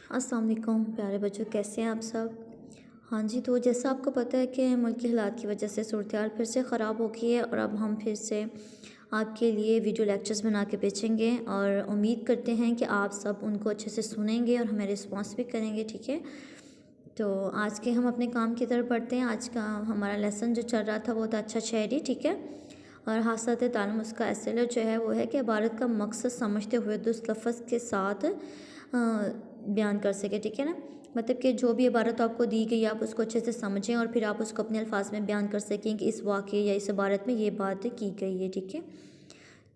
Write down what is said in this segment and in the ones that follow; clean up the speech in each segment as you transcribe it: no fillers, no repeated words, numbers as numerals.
अस्सलाम वालेकुम प्यारे बच्चों, कैसे हैं आप सब। हाँ जी, तो जैसा आपको पता है कि मुल्क के हालात की वजह से सूरत हाल फिर से ख़राब हो गई है और अब हम फिर से आपके लिए वीडियो लेक्चर्स बना के बेचेंगे और उम्मीद करते हैं कि आप सब उनको अच्छे से सुनेंगे और हमें रिस्पॉन्स भी करेंगे। ठीक है, तो आज के हम अपने काम की तरफ बढ़ते हैं। आज का हमारा लेसन जो चल रहा था वो था अच्छा शायरी। ठीक है, और हासत तालुम उसका एसएलओ जो है वो है कि इबारत का मकसद समझते हुए दुरुस्त लफ्ज़ के साथ बयान कर सके। ठीक है ना, मतलब कि जो भी इबारत आपको दी गई आप उसको अच्छे से समझें और फिर आप उसको अपने अल्फाज में बयान कर सकें कि इस वाक़े या इस इबारत में ये बात की गई है। ठीक है,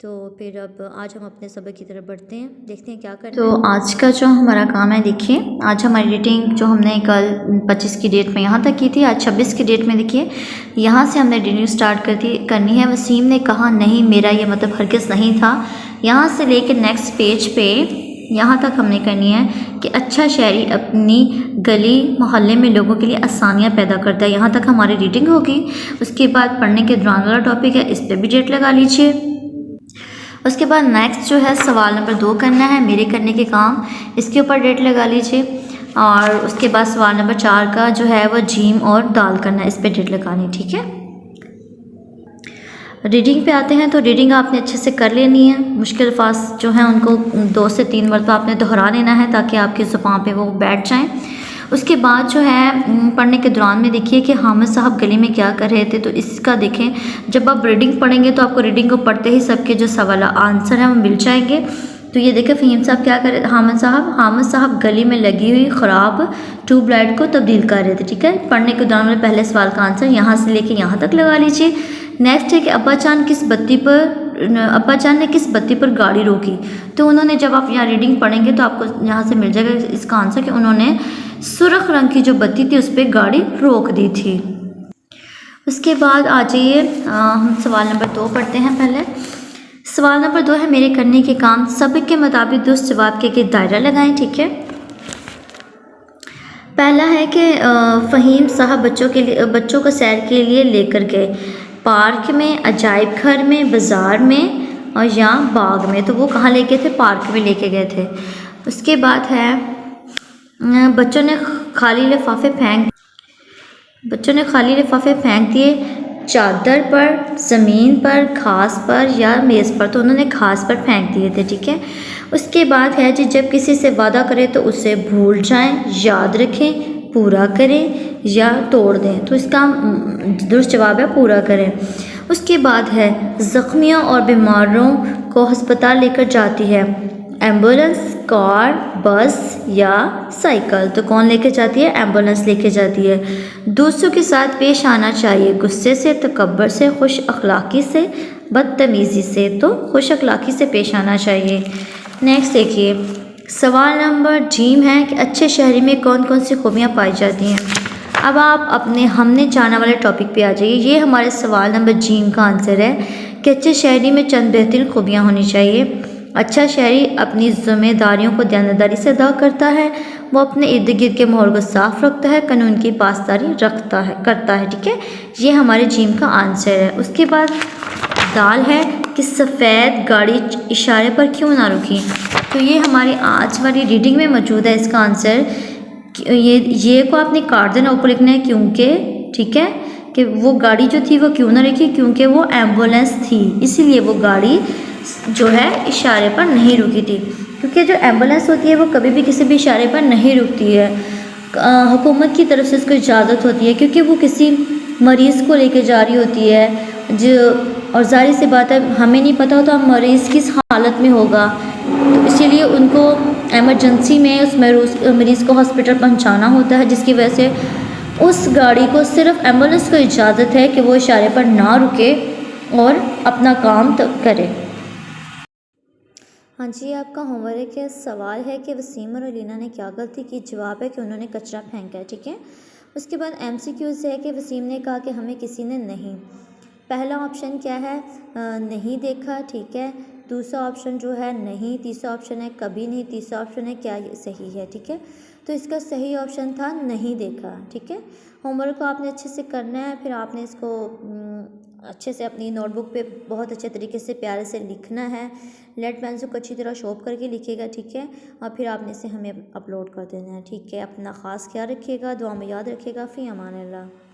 तो फिर अब आज हम अपने सबक की तरफ बढ़ते हैं, देखते हैं क्या करना है। तो आज का जो हमारा काम है, देखिए आज हमारी रीडिंग जो हमने कल 25 की डेट में यहाँ तक की थी, आज 26 की डेट में देखिए यहाँ से हमने रीडिंग स्टार्ट करनी है। वसीम ने कहा नहीं, मेरा ये मतलब हरगिज़ नहीं था। यहाँ से लेकर नेक्स्ट पेज पे यहाँ तक हमने करनी है कि अच्छा शायरी अपनी गली मोहल्ले में लोगों के लिए आसानियाँ पैदा करता है। यहाँ तक हमारी रीडिंग होगी। उसके बाद पढ़ने के दौरान वाला टॉपिक है, इस पर भी डेट लगा लीजिए। उसके बाद नेक्स्ट जो है सवाल नंबर 2 करना है, मेरे करने के काम, इसके ऊपर डेट लगा लीजिए। और उसके बाद सवाल नंबर 4 का जो है वो जीम और दाल करना है, इस पर डेट लगानी। ठीक है, रीडिंग पे आते हैं। तो रीडिंग आपने अच्छे से कर लेनी है। मुश्किल अल्फाज जो हैं उनको 2 से 3 मरतबा आपने दोहरा लेना है ताकि आपकी ज़ुबान पे वो बैठ जाएं। उसके बाद जो है पढ़ने के दौरान में देखिए कि हामिद साहब गली में क्या कर रहे थे। तो इसका देखें, जब आप रीडिंग पढ़ेंगे तो आपको रीडिंग को पढ़ते ही सबके जो सवाल आंसर हैं वो मिल जाएंगे। तो ये देखें फ़हीम साहब क्या कर रहे, हामिद साहब गली में लगी हुई ख़राब ट्यूबलाइट को तब्दील कर रहे थे। ठीक है, पढ़ने के दौरान में पहले सवाल का आंसर यहाँ से लेके यहाँ तक लगा लीजिए। नेक्स्ट है कि अब्बा जान ने किस बत्ती पर गाड़ी रोकी। तो उन्होंने, जब आप यहाँ रीडिंग पढ़ेंगे तो आपको यहाँ से मिल जाएगा इसका आंसर कि उन्होंने सुर्ख रंग की जो बत्ती थी उस पर गाड़ी रोक दी थी। उसके बाद आ जाइए, हम सवाल नंबर 2 पढ़ते हैं। पहले सवाल नंबर 2 है मेरे करने के काम, सबक के मुताबिक दुरुस्त जवाब के दायरा लगाएं। ठीक है, पहला है कि फ़हीम साहब बच्चों को सैर के लिए लेकर गए, पार्क में, अजायब घर में, बाज़ार में और या बाग में। तो वो कहाँ लेके थे, पार्क में लेके गए थे। उसके बाद है बच्चों ने खाली लिफाफे फेंक दिए, चादर पर, ज़मीन पर, घास पर या मेज़ पर। तो उन्होंने घास पर फेंक दिए थे। ठीक है, उसके बाद है जी जब किसी से वादा करें तो उसे भूल जाएं, याद रखें, पूरा करें या तोड़ दें। तो इसका दुरुस्त जवाब है पूरा करें। उसके बाद है ज़ख्मियों और बीमारों को अस्पताल लेकर जाती है, एम्बुलेंस, कार, बस या साइकिल। तो कौन लेके जाती है, एम्बुलेंस लेके जाती है। दूसरों के साथ पेश आना चाहिए गुस्से से, तकब्बर से, खुश अखलाक़ी से, बदतमीज़ी से। तो खुश अखलाक़ी से पेश आना चाहिए। नेक्स्ट देखिए, सवाल नंबर जीम है कि अच्छे शहरी में कौन कौन सी खूबियाँ पाई जाती हैं। अब आप अपने हमने जाना वाले टॉपिक पे आ जाइए। ये हमारे सवाल नंबर जीम का आंसर है कि अच्छे शहरी में चंद बेहतरीन खूबियाँ होनी चाहिए। अच्छा शहरी अपनी जिम्मेदारियों को दयानतदारी से अदा करता है, वो अपने इर्द गिर्द के माहौल को साफ रखता है, कानून की पासदारी करता है। ठीक है, ये हमारे जीम का आंसर है। उसके बाद दाल है कि सफ़ेद गाड़ी इशारे पर क्यों ना रुकी। तो ये हमारी आज वाली रीडिंग में मौजूद है। इसका आंसर ये को आपने काट देना, ऊपर लिखना है क्योंकि। ठीक है, कि वो गाड़ी जो थी वो क्यों ना रुकी, क्योंकि वो एम्बुलेंस थी, इसीलिए वो गाड़ी जो है इशारे पर नहीं रुकी थी। क्योंकि जो एम्बुलेंस होती है वो कभी भी किसी भी इशारे पर नहीं रुकती है, हुकूमत की तरफ से उसको इजाज़त होती है, क्योंकि वो किसी मरीज़ को लेके जा रही होती है जो, और जाहिर सी बात है हमें नहीं पता होता मरीज़ किस हालत में होगा, तो इसीलिए उनको एमरजेंसी में उस मरीज़ को हॉस्पिटल पहुंचाना होता है, जिसकी वजह से उस गाड़ी को सिर्फ एम्बुलेंस को इजाज़त है कि वो इशारे पर ना रुके और अपना काम करे। हाँ जी, आपका होमवर्क है। सवाल है कि वसीम और अलीना ने क्या गलती की। जवाब है कि उन्होंने कचरा फेंका है। ठीक है, उसके बाद MCQs है कि वसीम ने कहा कि हमें किसी ने नहीं। पहला ऑप्शन क्या है, नहीं देखा। ठीक है, दूसरा ऑप्शन जो है नहीं, तीसरा ऑप्शन है कभी नहीं, तीसरा ऑप्शन है क्या सही है। ठीक है, तो इसका सही ऑप्शन था नहीं देखा। ठीक है, होमवर्क को आपने अच्छे से करना है, फिर आपने इसको अच्छे से अपनी नोटबुक पे बहुत अच्छे तरीके से प्यारे से लिखना है। लेड पेंसिल को अच्छी तरह शॉर्प करके लिखिएगा, ठीक है। और फिर आपने इसे हमें अपलोड कर देना है, ठीक है। अपना ख़ास ख्याल रखिएगा, दुआ में याद रखिएगा। फ़ी अमान अल्लाह।